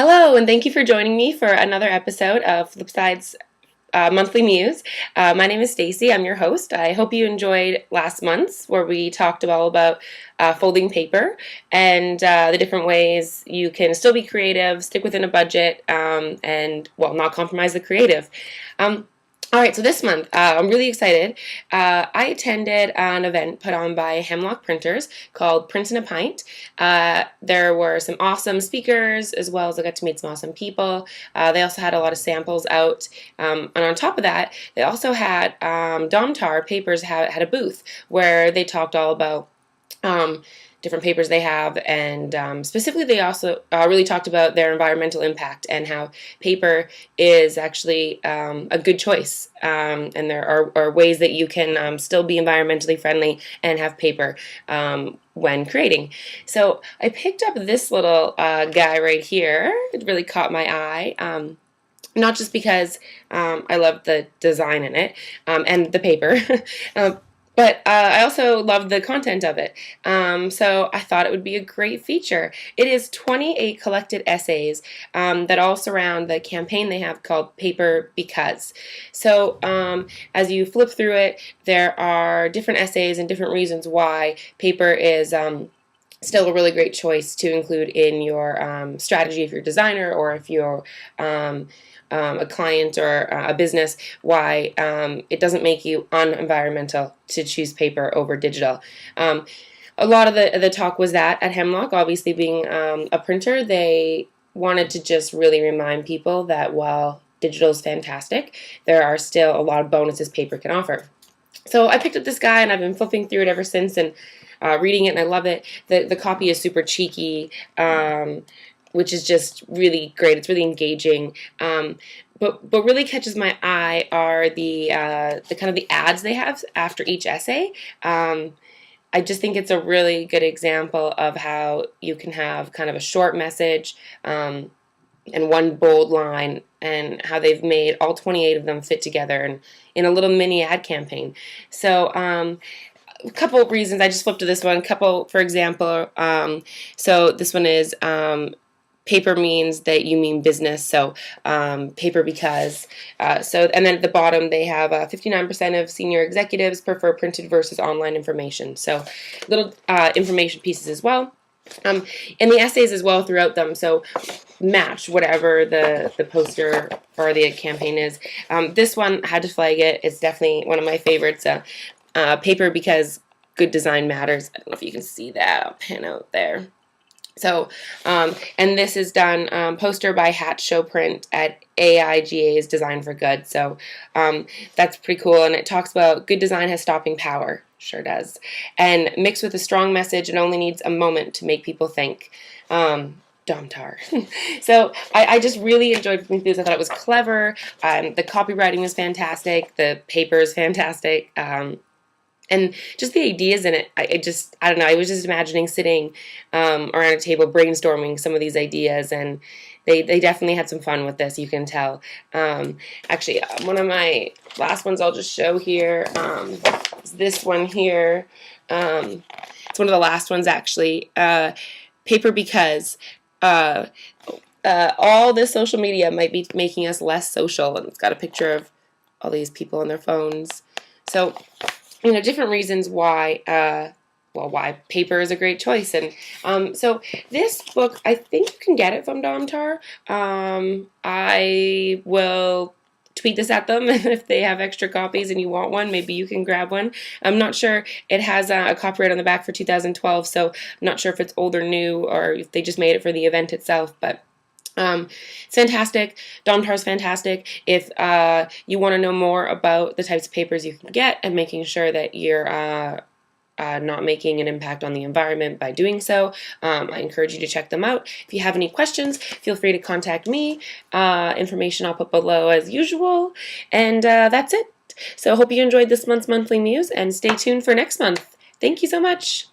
Hello, and thank you for joining me for another episode of Flipside's Monthly Muse. My name is Stacy. I'm your host. I hope you enjoyed last month's where we talked all about folding paper and the different ways you can still be creative, stick within a budget, and, well, not compromise the creative. All right, so this month, I'm really excited. I attended an event put on by Hemlock Printers called Prints in a Pint. There were some awesome speakers, as well as I got to meet some awesome people. They also had a lot of samples out. And on top of that, they also had Domtar Papers had a booth where they talked all about different papers they have, and specifically they also really talked about their environmental impact and how paper is actually a good choice, and there are ways that you can still be environmentally friendly and have paper when creating. So I picked up this little guy right here. It really caught my eye. Not just because I love the design in it and the paper, but I also love the content of it. So I thought it would be a great feature. It is 28 collected essays that all surround the campaign they have called PAPERbecause. So as you flip through it, there are different essays and different reasons why paper is still a really great choice to include in your strategy if you're a designer or if you're a client or a business, why it doesn't make you unenvironmental to choose paper over digital. A lot of the talk was that at Hemlock, obviously being a printer, they wanted to just really remind people that while digital is fantastic, there are still a lot of bonuses paper can offer. So I picked up this guy and I've been flipping through it ever since and reading it, and I love it. The copy is super cheeky, which is just really great. It's really engaging. But what really catches my eye are the kind of the ads they have after each essay. I just think it's a really good example of how you can have kind of a short message and one bold line, and how they've made all 28 of them fit together and in a little mini ad campaign. So a couple of reasons. I just flipped to this one. For example, so this one is paper means that you mean business, so PAPERbecause. And then at the bottom they have 59% of senior executives prefer printed versus online information. So little information pieces as well. And the essays as well throughout them, so match whatever the poster or the campaign is. This one, I had to flag it. It's definitely one of my favorites. PAPERbecause good design matters. I don't know if you can see that. I'll pan out there. So, and this is done poster by Hatch Show Print at AIGA's Design for Good. So that's pretty cool, and it talks about good design has stopping power. Sure does. And mixed with a strong message, it only needs a moment to make people think. Domtar. So I just really enjoyed reading through this. I thought it was clever. The copywriting was fantastic. The paper is fantastic. And just the ideas in it, I don't know, I was just imagining sitting around a table brainstorming some of these ideas, and they definitely had some fun with this, you can tell. Actually, one of my last ones I'll just show here is this one here. It's one of the last ones, actually. PAPERbecause. All this social media might be making us less social, and it's got a picture of all these people on their phones. So, you know, different reasons why why paper is a great choice. And so this book, I think you can get it from Domtar. I will tweet this at them if they have extra copies and you want one, maybe you can grab one. I'm not sure. It has a copyright on the back for 2012, so I'm not sure if it's old or new or if they just made it for the event itself, but it's fantastic. Domtar's fantastic. If you want to know more about the types of papers you can get and making sure that you're not making an impact on the environment by doing so, I encourage you to check them out. If you have any questions, feel free to contact me. Information I'll put below as usual. And that's it. So I hope you enjoyed this month's Monthly Muse, and stay tuned for next month. Thank you so much.